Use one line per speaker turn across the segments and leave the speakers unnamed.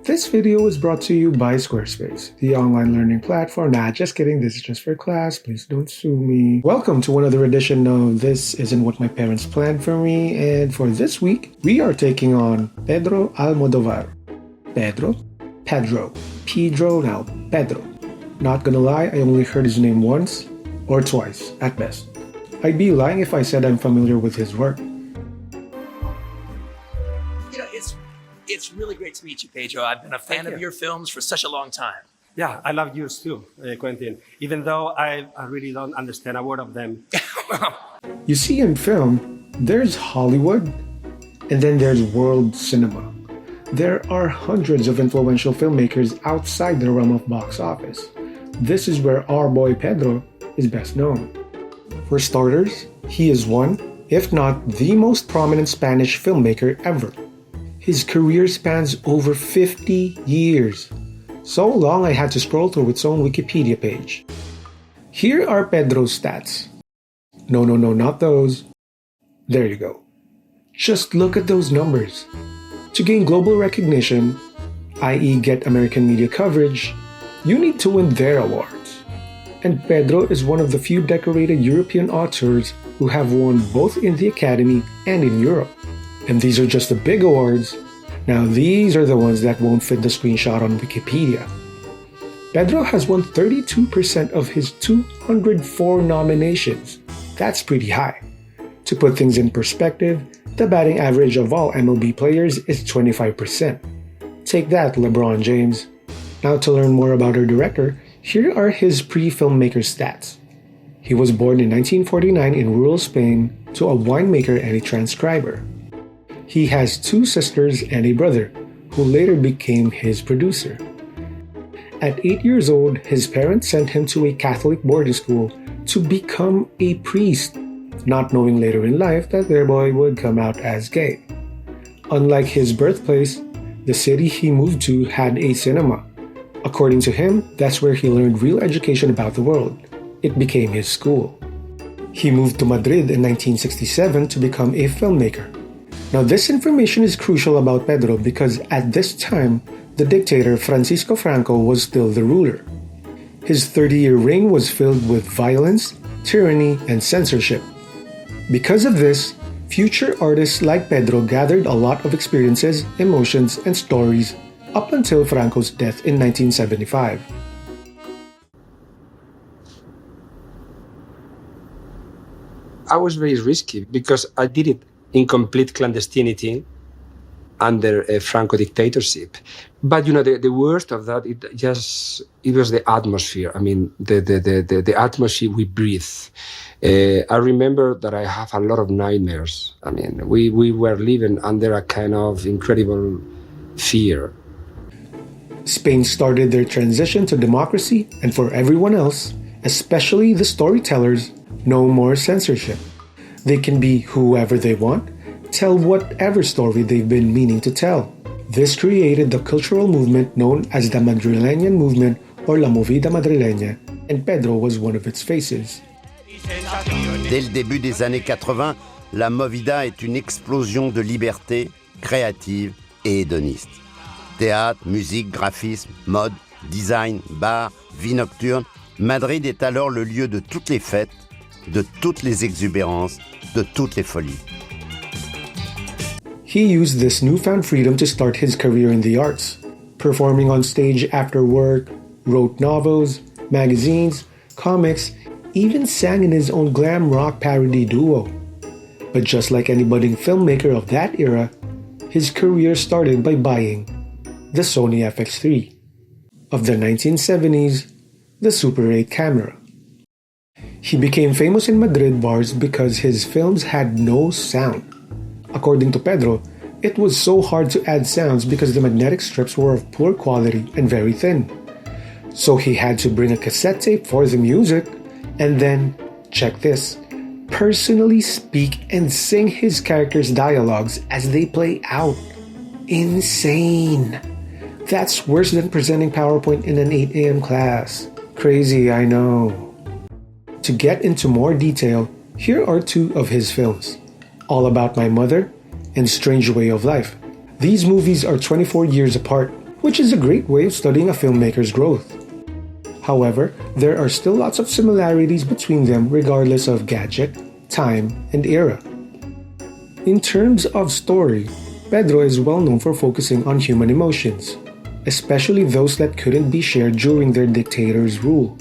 This video is brought to you by Squarespace, the online learning platform. Nah, just kidding, this is just for class, please don't sue me. Welcome to another edition of This Isn't What My Parents Planned for Me, and for this week, we are taking on Pedro Almodovar. Pedro? Pedro, Pedro. Not gonna lie, I only heard his name once, or twice, at best. I'd be lying if I said I'm familiar with his work.
It's really great to meet you, Pedro. I've been a fan of your films for such a long time.
Yeah, I love yours too, Quentin, even though I really don't understand a word of them.
You see, in film, there's Hollywood, and then there's world cinema. There are hundreds of influential filmmakers outside the realm of box office. This is where our boy Pedro is best known. For starters, he is one, if not the most prominent Spanish filmmaker ever. His career spans over 50 years. So long I had to scroll through its own Wikipedia page. Here are Pedro's stats. No, not those. There you go. Just look at those numbers. To gain global recognition, i.e. get American media coverage, you need to win their awards. And Pedro is one of the few decorated European auteurs who have won both in the Academy and in Europe. And these are just the big awards. Now these are the ones that won't fit the screenshot on Wikipedia. Pedro has won 32% of his 204 nominations. That's pretty high. To put things in perspective, the batting average of all MLB players is 25%. Take that, LeBron James. Now to learn more about our director, here are his pre-filmmaker stats. He was born in 1949 in rural Spain to a winemaker and a transcriber. He has two sisters and a brother, who later became his producer. At 8 years old, his parents sent him to a Catholic boarding school to become a priest, not knowing later in life that their boy would come out as gay. Unlike his birthplace, the city he moved to had a cinema. According to him, that's where he learned real education about the world. It became his school. He moved to Madrid in 1967 to become a filmmaker. Now this information is crucial about Pedro because at this time, the dictator Francisco Franco was still the ruler. His 30-year reign was filled with violence, tyranny, and censorship. Because of this, future artists like Pedro gathered a lot of experiences, emotions, and stories up until Franco's death in 1975.
I was very risky because I did it in complete clandestinity under a Franco dictatorship. But the worst of that, it was the atmosphere. I mean, the atmosphere we breathe. I remember that I have a lot of nightmares. I mean, we were living under a kind of incredible fear.
Spain started their transition to democracy, and for everyone else, especially the storytellers, no more censorship. They can be whoever they want, tell whatever story they've been meaning to tell. This created the cultural movement known as the Madrileña movement or La Movida Madrileña, and Pedro was one of its faces.
Dès le début des années 80, la Movida est une explosion de liberté créative et hédoniste. Théâtre, musique, graphisme, mode, design, bar, vie nocturne, Madrid est alors le lieu de toutes les fêtes, de toutes les exubérances, de toutes les folies.
He used this newfound freedom to start his career in the arts, performing on stage after work, wrote novels, magazines, comics, even sang in his own glam rock parody duo. But just like any budding filmmaker of that era, his career started by buying the Sony FX3. Of the 1970s, the Super 8 camera. He became famous in Madrid bars because his films had no sound. According to Pedro, it was so hard to add sounds because the magnetic strips were of poor quality and very thin. So he had to bring a cassette tape for the music and then, check this, personally speak and sing his characters' dialogues as they play out. Insane! That's worse than presenting PowerPoint in an 8 a.m. class. Crazy, I know. To get into more detail, here are two of his films, All About My Mother and Strange Way of Life. These movies are 24 years apart, which is a great way of studying a filmmaker's growth. However, there are still lots of similarities between them regardless of gadget, time, and era. In terms of story, Pedro is well known for focusing on human emotions, especially those that couldn't be shared during their dictator's rule.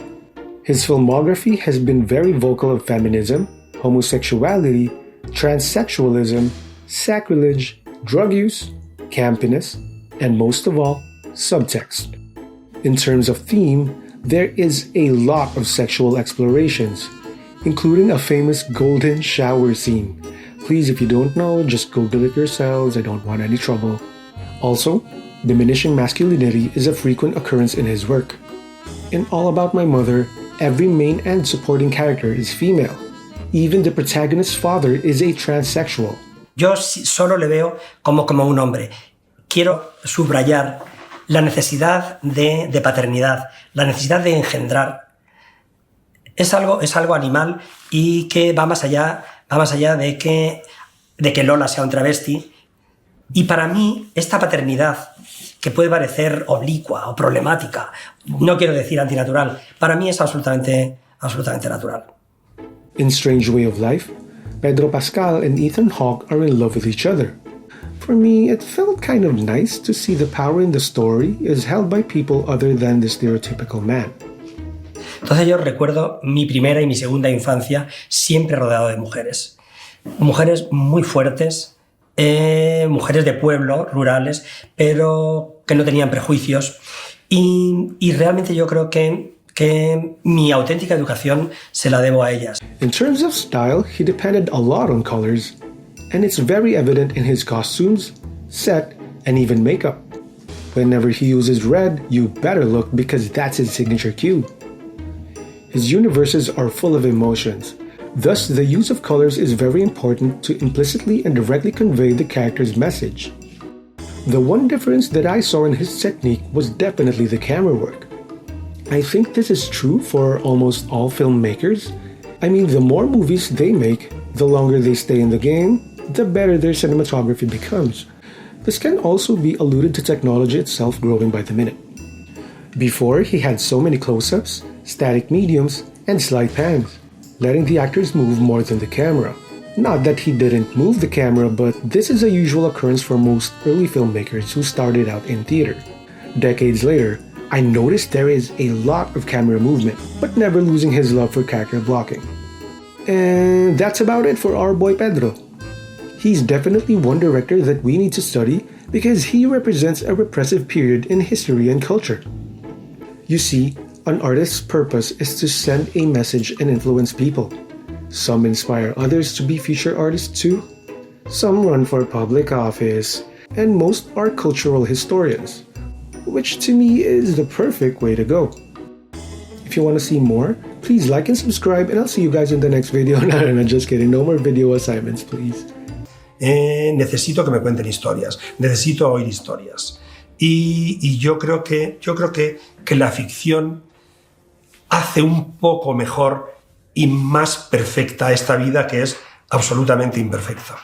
His filmography has been very vocal of feminism, homosexuality, transsexualism, sacrilege, drug use, campiness, and most of all, subtext. In terms of theme, there is a lot of sexual explorations, including a famous golden shower scene. Please, if you don't know, just Google it yourselves, I don't want any trouble. Also, diminishing masculinity is a frequent occurrence in his work. In All About My Mother, every main and supporting character is female. Even the protagonist's father is a transsexual.
Yo solo le veo como un hombre. Quiero subrayar la necesidad de paternidad, la necesidad de engendrar. Es algo animal y que va más allá de que Lola sea un travesti. Y para mí, esta paternidad, que puede parecer oblicua o problemática, no quiero decir antinatural, para mí es absolutamente natural.
In Strange Way of Life, Pedro Pascal and Ethan Hawke are in love with each other. For me, it felt kind of nice to see the power in the story is held by people other than the stereotypical man.
Entonces yo recuerdo mi primera y mi segunda infancia siempre rodeado de mujeres. Mujeres muy fuertes, mujeres de pueblo, rurales, pero que no tenían prejuicios. Y realmente yo creo que mi auténtica educación se la debo a ellas.
In terms of style, he depended a lot on colors, and it's very evident in his costumes, set, and even makeup. Whenever he uses red, you better look because that's his signature cue. His universes are full of emotions. Thus, the use of colors is very important to implicitly and directly convey the character's message. The one difference that I saw in his technique was definitely the camera work. I think this is true for almost all filmmakers. I mean, the more movies they make, the longer they stay in the game, the better their cinematography becomes. This can also be alluded to technology itself growing by the minute. Before, he had so many close-ups, static mediums, and slide pans, letting the actors move more than the camera. Not that he didn't move the camera, but this is a usual occurrence for most early filmmakers who started out in theater. Decades later, I noticed there is a lot of camera movement, but never losing his love for character blocking. And that's about it for our boy Pedro. He's definitely one director that we need to study because he represents a repressive period in history and culture. You see, an artist's purpose is to send a message and influence people. Some inspire others to be future artists too. Some run for public office, and most are cultural historians, which to me is the perfect way to go. If you want to see more, please like and subscribe, and I'll see you guys in the next video. No, just kidding. No more video assignments, please.
Necesito que me cuenten historias, necesito oír historias. Y yo creo que la ficción hace un poco mejor y más perfecta esta vida que es absolutamente imperfecta.